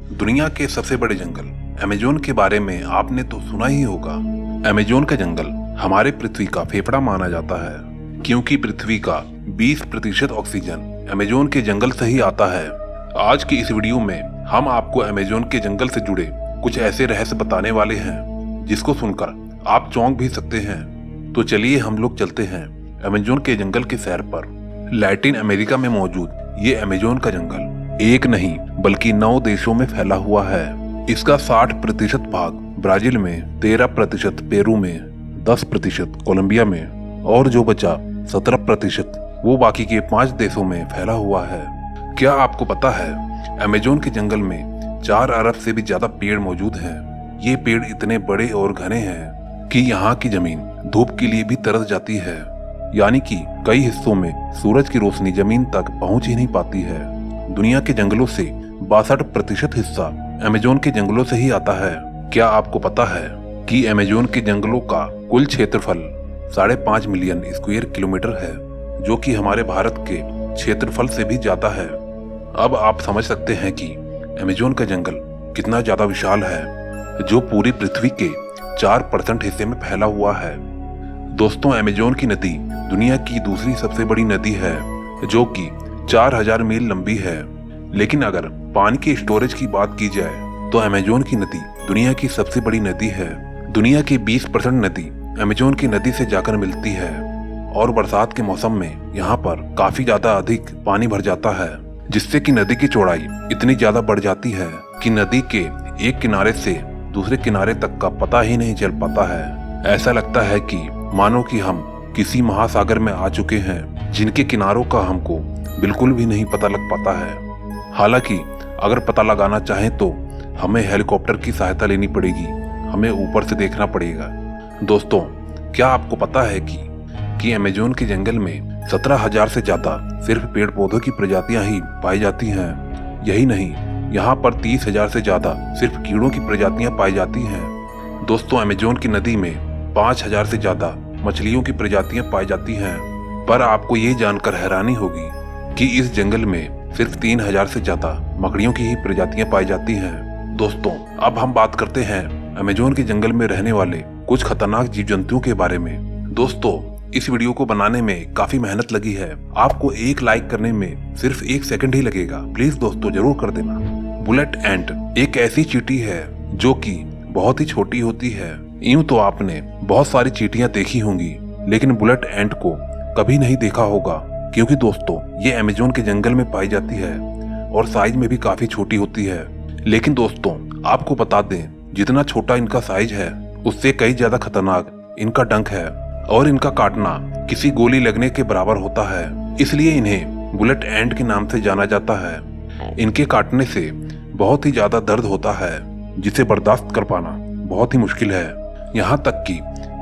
दुनिया के सबसे बड़े जंगल अमेजोन के बारे में आपने तो सुना ही होगा। अमेजोन का जंगल हमारे पृथ्वी का फेफड़ा माना जाता है, क्योंकि पृथ्वी का 20% ऑक्सीजन अमेजोन के जंगल से ही आता है। आज की इस वीडियो में हम आपको अमेजोन के जंगल से जुड़े कुछ ऐसे रहस्य बताने वाले हैं जिसको सुनकर आप चौंक भी सकते हैं। तो चलिए हम लोग चलते हैं अमेजोन के जंगल की सैर पर। लैटिन अमेरिका में मौजूद ये अमेजोन का जंगल एक नहीं बल्कि 9 देशों में फैला हुआ है। इसका 60% भाग ब्राजील में, 13% पेरू में, 10% कोलंबिया में और जो बचा 17% वो बाकी के 5 देशों में फैला हुआ है। क्या आपको पता है अमेजोन के जंगल में 4 अरब से भी ज्यादा पेड़ मौजूद हैं। ये पेड़ इतने बड़े और घने हैं कि यहाँ की जमीन धूप के लिए भी तरस जाती है, यानी कि कई हिस्सों में सूरज की रोशनी जमीन तक पहुंच ही नहीं पाती है। दुनिया के जंगलों से 62% हिस्सा अमेजोन के जंगलों से ही आता है। क्या आपको पता है कि अमेजोन के जंगलों का कुल क्षेत्रफल 5.5 मिलियन स्क्वायर किलोमीटर है, जो कि हमारे भारत के क्षेत्रफल से भी ज्यादा है। अब आप समझ सकते हैं कि अमेजोन का जंगल कितना ज्यादा विशाल है, जो पूरी पृथ्वी के 4% हिस्से में फैला हुआ है। दोस्तों, अमेजोन की नदी दुनिया की दूसरी सबसे बड़ी नदी है, जो कि 4000 मील लंबी है। लेकिन अगर पानी की स्टोरेज की बात की जाए तो अमेजोन की नदी दुनिया की सबसे बड़ी नदी है। दुनिया की 20% नदी अमेजोन की नदी से जाकर मिलती है और बरसात के मौसम में यहाँ पर काफी ज्यादा अधिक पानी भर जाता है, जिससे कि नदी की चौड़ाई इतनी ज्यादा बढ़ जाती है कि नदी के एक किनारे से दूसरे किनारे तक का पता ही नहीं चल पाता है। ऐसा लगता है कि मानो कि हम किसी महासागर में आ चुके हैं, जिनके किनारों का हमको बिल्कुल भी नहीं पता लग पाता है। हालांकि अगर पता लगाना चाहें तो हमें हेलीकॉप्टर की सहायता लेनी पड़ेगी, हमें ऊपर से देखना पड़ेगा। दोस्तों, क्या आपको पता है कि अमेजोन के जंगल में 17,000 से ज्यादा सिर्फ पेड़ पौधों की प्रजातियां ही पाई जाती हैं। यही नहीं, यहाँ पर 30,000 से ज्यादा सिर्फ कीड़ों की प्रजातियां पाई जाती हैं। दोस्तों, अमेजोन की नदी में 5,000 से ज्यादा मछलियों की प्रजातियां पाई जाती हैं। पर आपको ये जानकर हैरानी होगी कि इस जंगल में सिर्फ 3,000 से ज्यादा मकड़ियों की ही प्रजातियां पाई जाती हैं। दोस्तों, अब हम बात करते हैं अमेजोन के जंगल में रहने वाले कुछ खतरनाक जीव जंतुओं के बारे में। दोस्तों, इस वीडियो को बनाने में काफी मेहनत लगी है। आपको एक लाइक करने में सिर्फ 1 सेकंड ही लगेगा। प्लीज दोस्तों जरूर कर देना। बुलेट एंट एक ऐसी चींटी है जो कि बहुत ही छोटी होती है। यूं तो आपने बहुत सारी चींटियां देखी होंगी, लेकिन बुलेट एंट को कभी नहीं देखा होगा, क्योंकि दोस्तों ये अमेजोन के जंगल में पाई जाती है और साइज में भी काफी छोटी होती है। लेकिन दोस्तों, आपको बता दें, जितना छोटा इनका साइज है उससे कई ज्यादा खतरनाक इनका डंक है और इनका काटना किसी गोली लगने के बराबर होता है। इसलिए इन्हें बुलेट एंट के नाम से जाना जाता है। इनके काटने से बहुत ही ज्यादा दर्द होता है, जिसे बर्दाश्त कर पाना बहुत ही मुश्किल है। यहाँ तक कि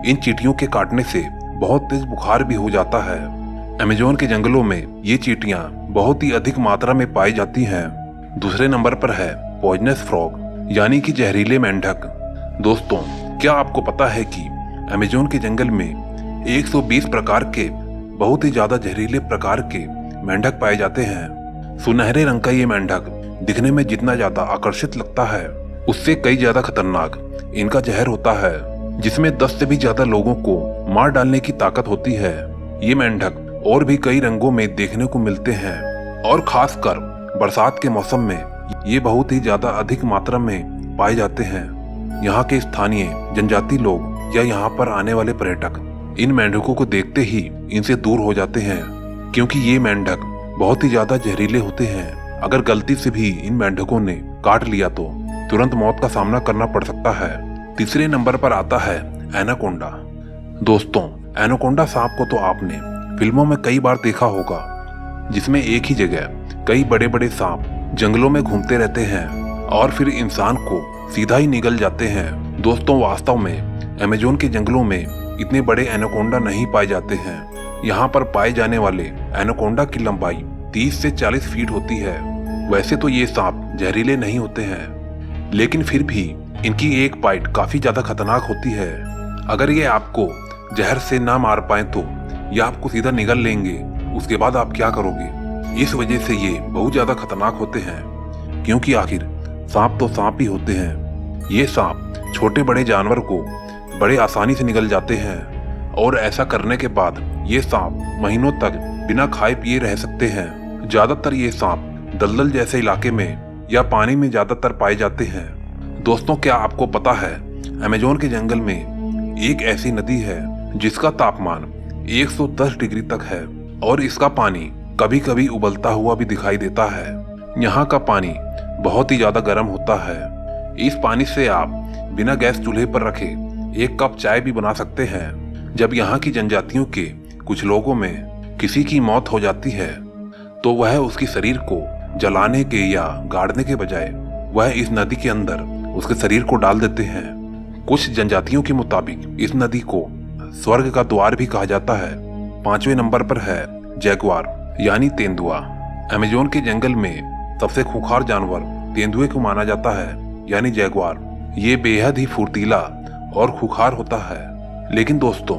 इन चींटियों के काटने से बहुत तेज बुखार भी हो जाता है। अमेजोन के जंगलों में ये चींटियां बहुत ही अधिक मात्रा में पाई जाती हैं। दूसरे नंबर पर है पॉइजनस फ्रॉग, यानी कि जहरीले मेंढक। दोस्तों, क्या आपको पता है कि अमेजोन के जंगल में 120 प्रकार के बहुत ही ज्यादा जहरीले प्रकार के मेंढक पाए जाते हैं। सुनहरे रंग का ये मेंढक दिखने में जितना ज्यादा आकर्षित लगता है, उससे कई ज्यादा खतरनाक इनका जहर होता है, जिसमें 10 से भी ज्यादा लोगों को मार डालने की ताकत होती है। ये मेंढक और भी कई रंगों में देखने को मिलते हैं और खासकर बरसात के मौसम में ये बहुत ही ज्यादा अधिक मात्रा में पाए जाते हैं। यहाँ के स्थानीय जनजाति लोग या यहाँ पर आने वाले पर्यटक इन मेंढकों को देखते ही इनसे दूर हो जाते हैं, क्योंकि ये मेंढक बहुत ही ज्यादा जहरीले होते हैं। अगर गलती से भी इन मेंढकों ने काट लिया तो तुरंत मौत का सामना करना पड़ सकता है। तीसरे नंबर पर आता है एनाकोंडा। दोस्तों, एनाकोंडा सांप को तो आपने फिल्मों में कई बार देखा होगा, जिसमें एक ही जगह कई बड़े बड़े सांप जंगलों में घूमते रहते हैं और फिर इंसान को सीधा ही निगल जाते हैं। दोस्तों, वास्तव में अमेजोन के जंगलों में इतने बड़े एनाकोंडा नहीं पाए जाते हैं। यहाँ पर पाए जाने वाले एनाकोंडा की लंबाई 30 से 40 फीट होती है। वैसे तो ये सांप जहरीले नहीं होते हैं, लेकिन फिर भी इनकी एक बाइट काफी ज्यादा खतरनाक होती है। अगर ये आपको जहर से ना मार पाए तो ये आपको सीधा निगल लेंगे। उसके बाद आप क्या करोगे? इस वजह से ये बहुत ज्यादा खतरनाक होते हैं, क्योंकि आखिर सांप तो सांप ही होते हैं। ये सांप छोटे बड़े जानवर को बड़े आसानी से निगल जाते हैं और ऐसा करने के बाद ये सांप महीनों तक बिना खाए पिए रह सकते हैं। ज्यादातर ये सांप दलदल जैसे इलाके में या पानी में ज्यादातर पाए जाते हैं। दोस्तों, क्या आपको पता है अमेजोन के जंगल में एक ऐसी नदी है जिसका तापमान 110 डिग्री तक है और इसका पानी कभी कभी उबलता हुआ भी दिखाई देता है। यहाँ का पानी बहुत ही ज्यादा गर्म होता है। इस पानी से आप बिना गैस चूल्हे पर रखे एक कप चाय भी बना सकते हैं। जब यहाँ की जनजातियों के कुछ लोगों में किसी की मौत हो जाती है तो वह उसकी शरीर को जलाने के या गाड़ने के बजाय वह इस नदी के अंदर उसके शरीर को डाल देते हैं। कुछ जनजातियों के मुताबिक इस नदी को स्वर्ग का द्वार भी कहा जाता है। 5वें नंबर पर है जैगुआर यानी तेंदुआ। अमेजोन के जंगल में सबसे खूंखार जानवर तेंदुए को माना जाता है यानी जैगुआर। ये बेहद ही फुर्तीला और खूंखार होता है। लेकिन दोस्तों,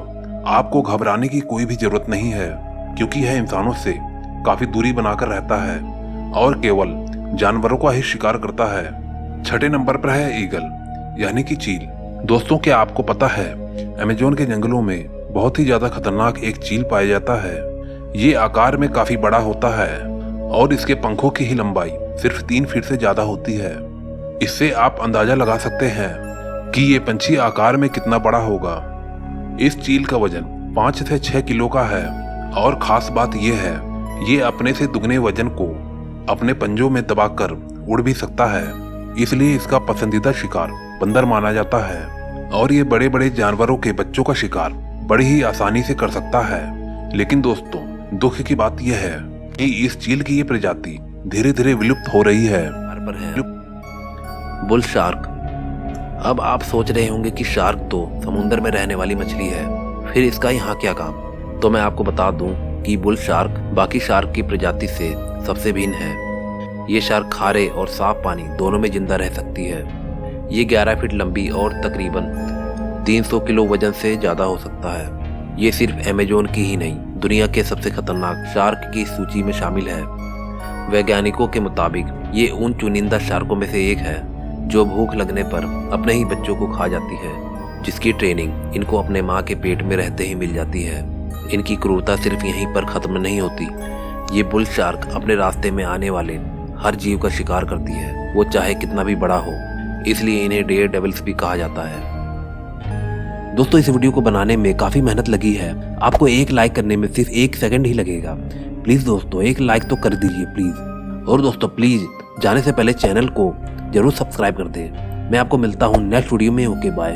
आपको घबराने की कोई भी जरूरत नहीं है क्योंकि यह इंसानों से काफी दूरी बनाकर रहता है और केवल जानवरों का ही शिकार करता है। 6ठे नंबर पर है ईगल यानी कि चील। दोस्तों, क्या आपको पता है अमेजोन के जंगलों में बहुत ही ज्यादा खतरनाक एक चील पाया जाता है। ये आकार में काफी बड़ा होता है और इसके पंखों की ही लंबाई सिर्फ 3 फीट से ज्यादा होती है। इससे आप अंदाजा लगा सकते हैं कि ये पंछी आकार में कितना बड़ा होगा। इस चील का वजन 5 से 6 किलो का है और खास बात यह है ये अपने से दुगने वजन को अपने पंजों में दबाकर उड़ भी सकता है। इसलिए इसका पसंदीदा शिकार बंदर माना जाता है और ये बड़े बड़े जानवरों के बच्चों का शिकार बड़ी ही आसानी से कर सकता है। लेकिन दोस्तों, दुख की बात यह है कि इस चील की ये प्रजाति धीरे धीरे विलुप्त हो रही है। Bull shark. अब आप सोच रहे होंगे कि शार्क तो समुद्र में रहने वाली मछली है, फिर इसका यहाँ क्या काम? तो मैं आपको बता दूं कि बुल शार्क बाकी शार्क की प्रजाति से सबसे भिन्न है। ये शार्क खारे और साफ पानी दोनों में जिंदा रह सकती है। ये 11 फीट लंबी और तकरीबन 300 किलो वजन से ज्यादा हो सकता है। ये सिर्फ अमेजोन की ही नहीं, दुनिया के सबसे खतरनाक शार्क की सूची में शामिल है। वैज्ञानिकों के मुताबिक ये उन चुनिंदा शार्कों में से एक है जो भूख लगने पर अपने ही बच्चों को खा जाती है, जिसकी ट्रेनिंग इनको अपने माँ के पेट में रहते ही मिल जाती है। इनकी क्रूरता सिर्फ यहीं पर खत्म नहीं होती। ये बुल शार्क अपने रास्ते में आने वाले हर जीव का शिकार करती है, वो चाहे कितना भी बड़ा हो। इसलिए इन्हें डेयर डेविल्स भी कहा जाता है। दोस्तों, इस वीडियो को बनाने में काफी मेहनत लगी है। आपको एक लाइक करने में सिर्फ 1 सेकंड ही लगेगा। प्लीज दोस्तों, एक लाइक तो कर दीजिए प्लीज। और दोस्तों, प्लीज जाने से पहले चैनल को जरूर सब्सक्राइब कर दें। मैं आपको मिलता हूँ नेक्स्ट वीडियो में। Okay, bye.